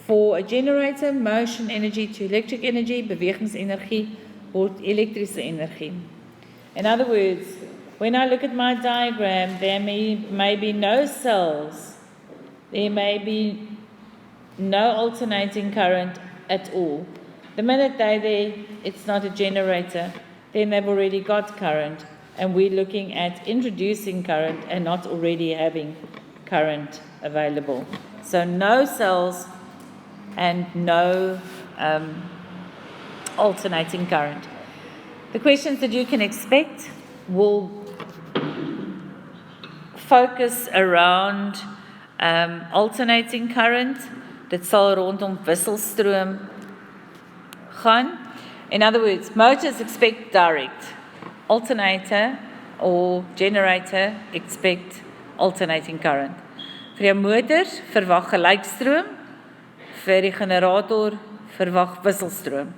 For a generator, motion energy to electric energy, bewegingsenergie word elektrische energie. In other words, when I look at my diagram, there may be no cells, there may be no alternating current at all. The minute they're there, it's not a generator, then they've already got current, and we're looking at introducing current and not already having current available. So no cells and no alternating current. The questions that you can expect will focus around alternating current. Dit sal rondom wisselstroom gaan. In other words, motors expect direct. Alternator or generator expect alternating current. Vir jou motor verwag gelykstroom. Vir die generator verwag wisselstroom.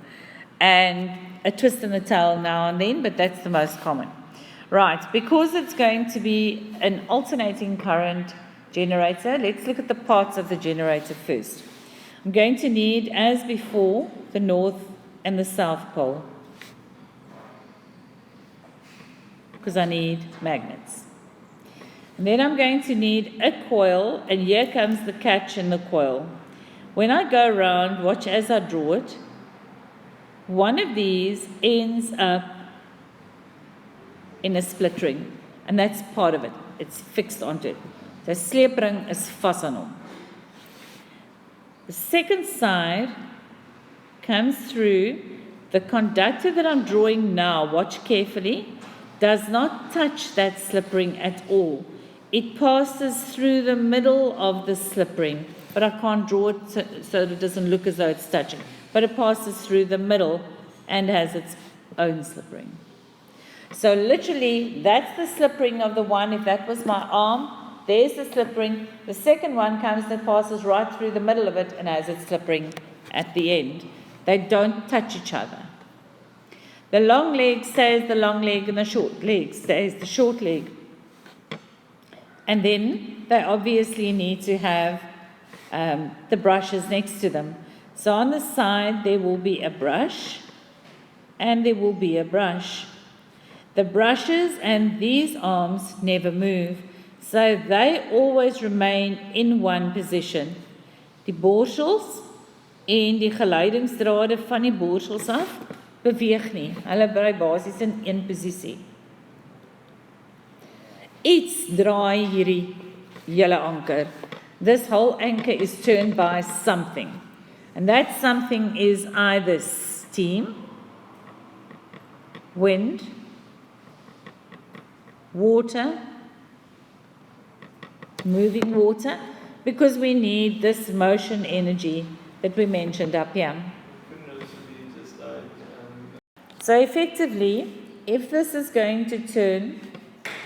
And a twist in the tail now and then, but that's the most common. Right, because it's going to be an alternating current generator, let's look at the parts of the generator first. I'm going to need, as before, the north and the south pole, because I need magnets. And then I'm going to need a coil, and here comes the catch in the coil. When I go around, watch as I draw it, one of these ends up in a split ring, and that's part of it. It's fixed onto it. The sleepring is vas aan hom. The second side comes through. The conductor that I'm drawing now, watch carefully, does not touch that slip ring at all. It passes through the middle of the slip ring, but I can't draw it so that it doesn't look as though it's touching. But it passes through the middle and has its own slip ring. So literally, that's the slip ring of the one. If that was my arm, there's the slip ring. The second one comes and passes right through the middle of it and has its slip ring at the end. They don't touch each other. The long leg stays the long leg and the short leg stays the short leg. And then they obviously need to have the brushes next to them. So on the side there will be a brush and there will be a brush. The brushes and these arms never move, so they always remain in one position. Die borsels en die geleidingsdrade van die borsels af beweeg nie. Hulle bly basies in een posisie. Iets draai hierdie hele anker. This whole anchor is turned by something. And that something is either steam, wind, water, moving water, because we need this motion energy that we mentioned up here. So effectively, if this is going to turn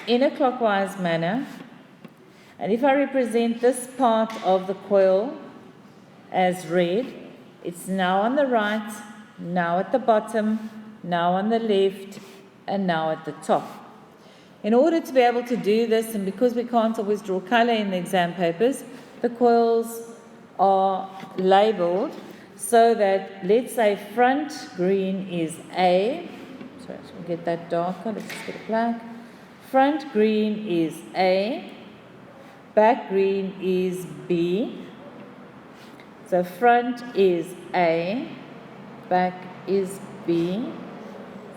in a clockwise manner, and if I represent this part of the coil as red, it's now on the right, now at the bottom, now on the left, and now at the top. In order to be able to do this, and because we can't always draw color in the exam papers, the coils are labeled so that, let's say, front green is A. Sorry, we'll get that darker. Let's just get it black. Front green is A. Back green is B. So front is A. Back is B.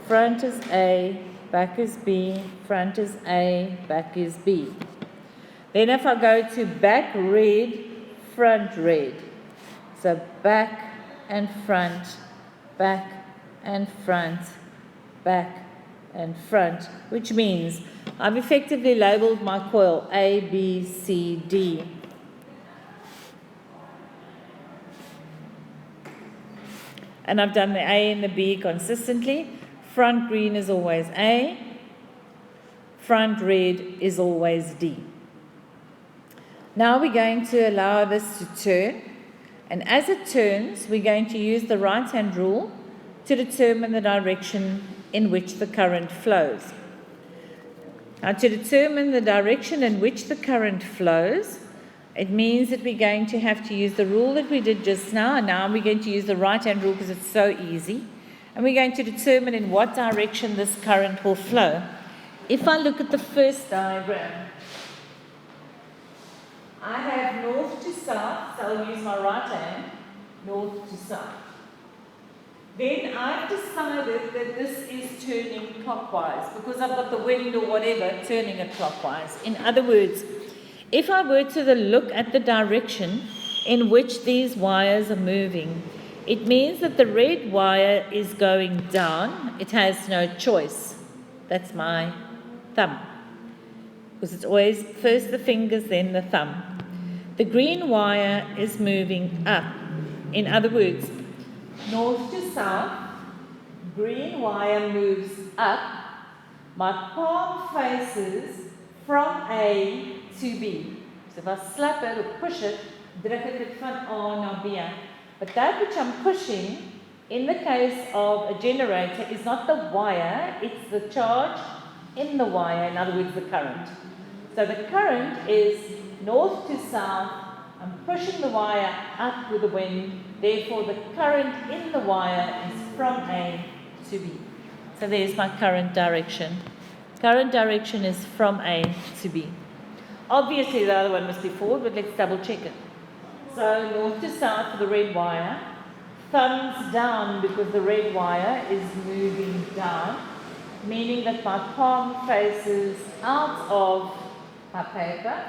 Front is A. Back is B. Front is A. Back is B. Then if I go to back red, front red. So back and front, back and front, back and front, which means I've effectively labeled my coil A, B, C, D. And I've done the A and the B consistently. Front green is always A. Front red is always D. Now we're going to allow this to turn. And as it turns, we're going to use the right-hand rule to determine the direction in which the current flows. Now, to determine the direction in which the current flows, It means that we're going to have to use the rule that we did just now, and now we're going to use the right-hand rule because it's so easy. And we're going to determine in what direction this current will flow. If I look at the first diagram, I have north to south, so I'll use my right hand, north to south. Then I've decided that this is turning clockwise because I've got the wind or whatever turning it clockwise. In other words, if I were to look at the direction in which these wires are moving, it means that the red wire is going down. It has no choice. That's my thumb. Because it's always first the fingers, then the thumb. The green wire is moving up. In other words, north to south, green wire moves up. My palm faces from A to B. So if I slap it or push it, druk ek dit van A na B. But that which I'm pushing, in the case of a generator, is not the wire, it's the charge in the wire, in other words, the current. So the current is north to south. I'm pushing the wire up with the wind. Therefore, the current in the wire is from A to B. So there's my current direction. Current direction is from A to B. Obviously, the other one must be forward, but let's double check it. So north to south for the red wire. Thumbs down because the red wire is moving down, meaning that my palm faces out of my paper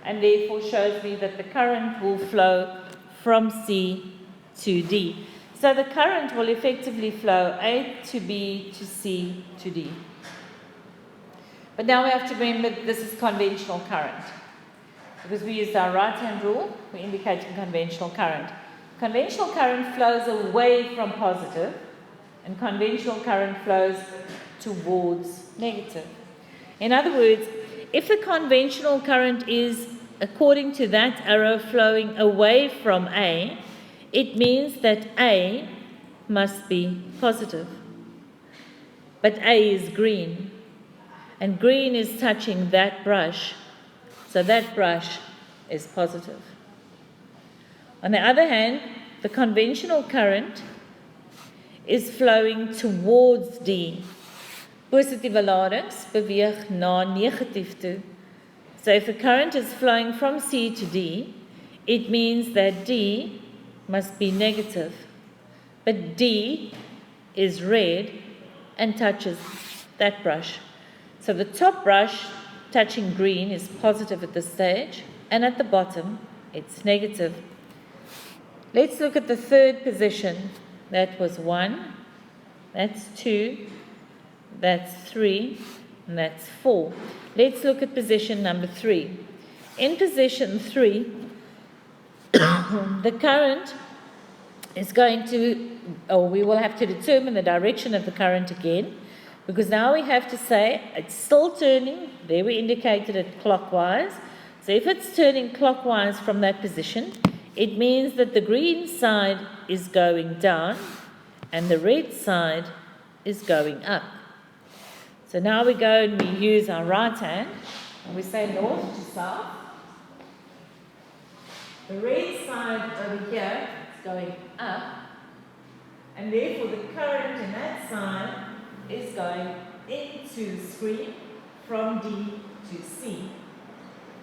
and therefore shows me that the current will flow from C to D. So the current will effectively flow A to B to C to D. But now we have to remember that this is conventional current. Because we used our right-hand rule, we're indicating conventional current. Conventional current flows away from positive, and conventional current flows towards negative. In other words, if the conventional current is, according to that arrow, flowing away from A, it means that A must be positive. But A is green, and green is touching that brush, so that brush is positive. On the other hand, the conventional current is flowing towards D. Positiewe ladings beweeg na negatief toe. So if the current is flowing from C to D, it means that D must be negative. But D is red and touches that brush. So the top brush touching green is positive at this stage, and at the bottom it's negative. Let's look at the third position. That was 1, that's 2, that's 3, and that's 4. Let's look at position number 3. In position 3, the current is going to, we will have to determine the direction of the current again, because now we have to say it's still turning. There we indicated it clockwise. So if it's turning clockwise from that position, it means that the green side is going down and the red side is going up. So now we go and we use our right hand and we say north to south. The red side over here is going up, and therefore the current in that side is going into the screen from D to C.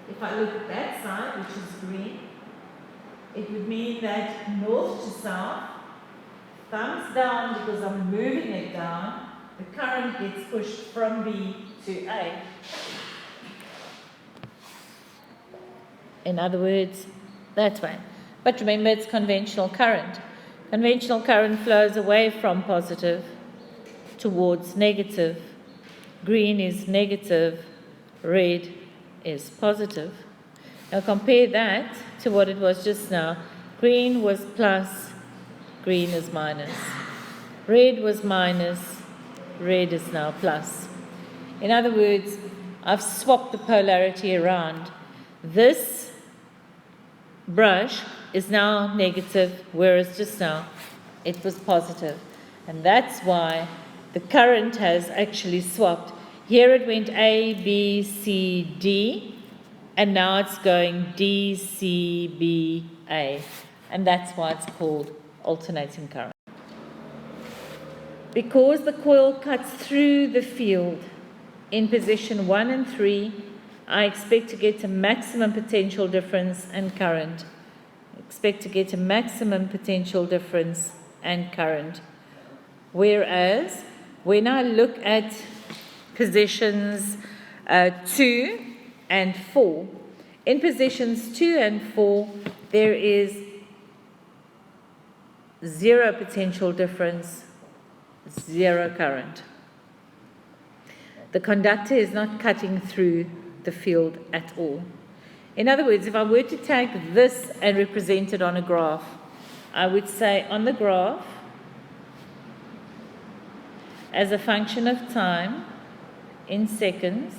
If I look at that side, which is green, it would mean that north to south, thumbs down because I'm moving it down, the current gets pushed from B to A. In other words, that way. But remember, it's conventional current. Conventional current flows away from positive towards negative. Green is negative, red is positive. Now compare that to what it was just now. Green was plus, green is minus. Red was minus, red is now plus. In other words, I've swapped the polarity around. This brush is now negative, whereas just now it was positive. And that's why the current has actually swapped. Here it went A, B, C, D. and now it's going DCBA, and that's why it's called alternating current. Because the coil cuts through the field in position 1 and 3, I expect to get a maximum potential difference and current. Expect to get a maximum potential difference and current. Whereas when I look at positions 2 and 4, in positions 2 and 4, there is 0 potential difference, 0 current. The conductor is not cutting through the field at all. In other words, if I were to take this and represent it on a graph, I would say on the graph, as a function of time in seconds,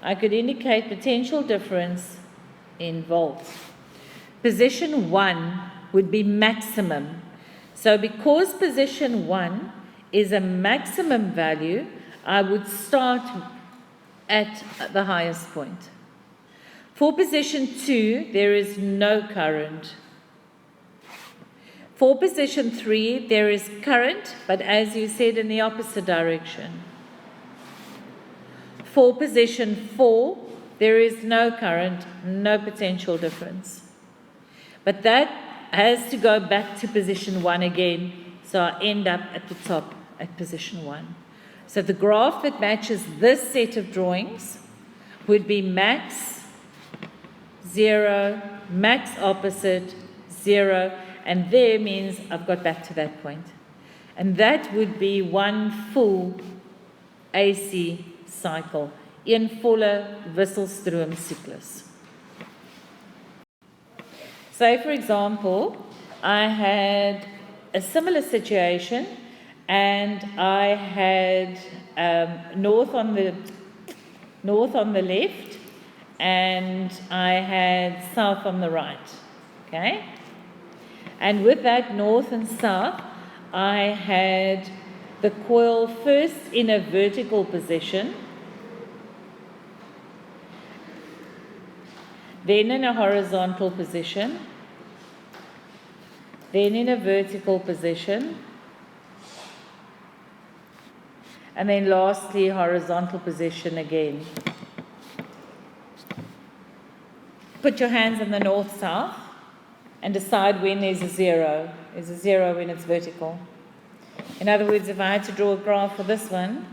I could indicate potential difference in volts. Position 1 would be maximum. So because position 1 is a maximum value, I would start at the highest point. For position 2, there is no current. For position 3, there is current, but as you said, in the opposite direction. For position 4, there is no current, no potential difference. But that has to go back to position 1 again, so I end up at the top at position 1. So the graph that matches this set of drawings would be max, 0, max opposite, 0, and there means I've got back to that point. And that would be one full AC cycle, een volle wisselstroomsiklus. Say, for example, I had a similar situation, and I had north on the left, and I had south on the right. Okay? And with that north and south, I had the coil first in a vertical position, then in a horizontal position, then in a vertical position, and then lastly horizontal position again. Put your hands on the north-south and decide when there's a 0. There's a 0 when it's vertical. In other words, if I had to draw a graph for this one,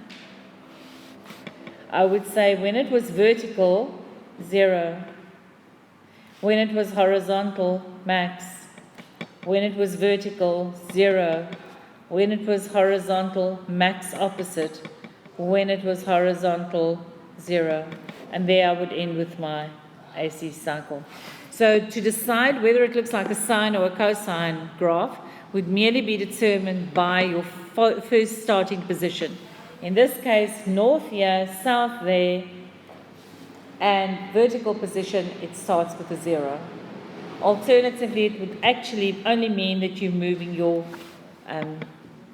I would say when it was vertical, 0. When it was horizontal, max. When it was vertical, 0. When it was horizontal, max opposite. When it was horizontal, 0. And there I would end with my AC cycle. So to decide whether it looks like a sine or a cosine graph would merely be determined by your first starting position. In this case, north here, south there, and vertical position, it starts with a 0. Alternatively, it would actually only mean that you're moving your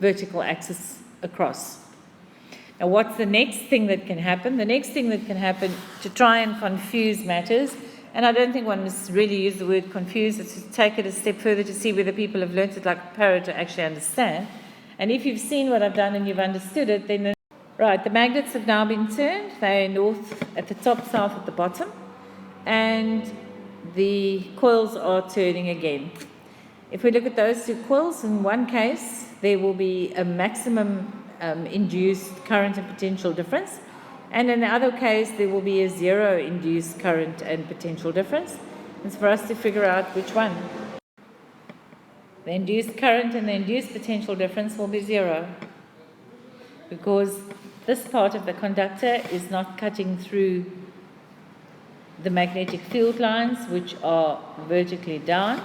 vertical axis across. Now, what's the next thing that can happen? The next thing that can happen to try and confuse matters, and I don't think one must really use the word confuse, it's to take it a step further to see whether people have learnt it like a parrot to actually understand. And if you've seen what I've done and you've understood it, then right, the magnets have now been turned. They're north at the top, south at the bottom, and the coils are turning again. If we look at those two coils, in one case, there will be a maximum induced current and potential difference, and in the other case, there will be a 0 induced current and potential difference. It's for us to figure out which one. The induced current and the induced potential difference will be 0, because this part of the conductor is not cutting through the magnetic field lines, which are vertically down.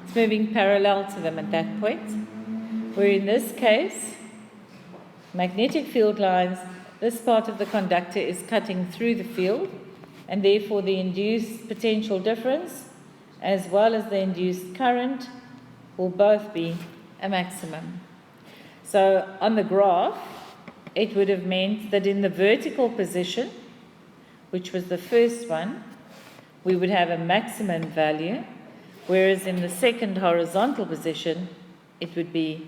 It's moving parallel to them at that point. Where in this case, magnetic field lines, this part of the conductor is cutting through the field, and therefore the induced potential difference as well as the induced current will both be a maximum. So on the graph, it would have meant that in the vertical position, which was the first one, we would have a maximum value, whereas in the second horizontal position, it would be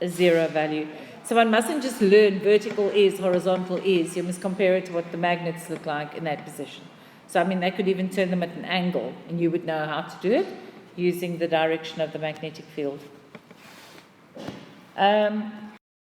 a 0 value. So one mustn't just learn vertical is, horizontal is. You must compare it to what the magnets look like in that position. So, I mean, they could even turn them at an angle, and you would know how to do it using the direction of the magnetic field.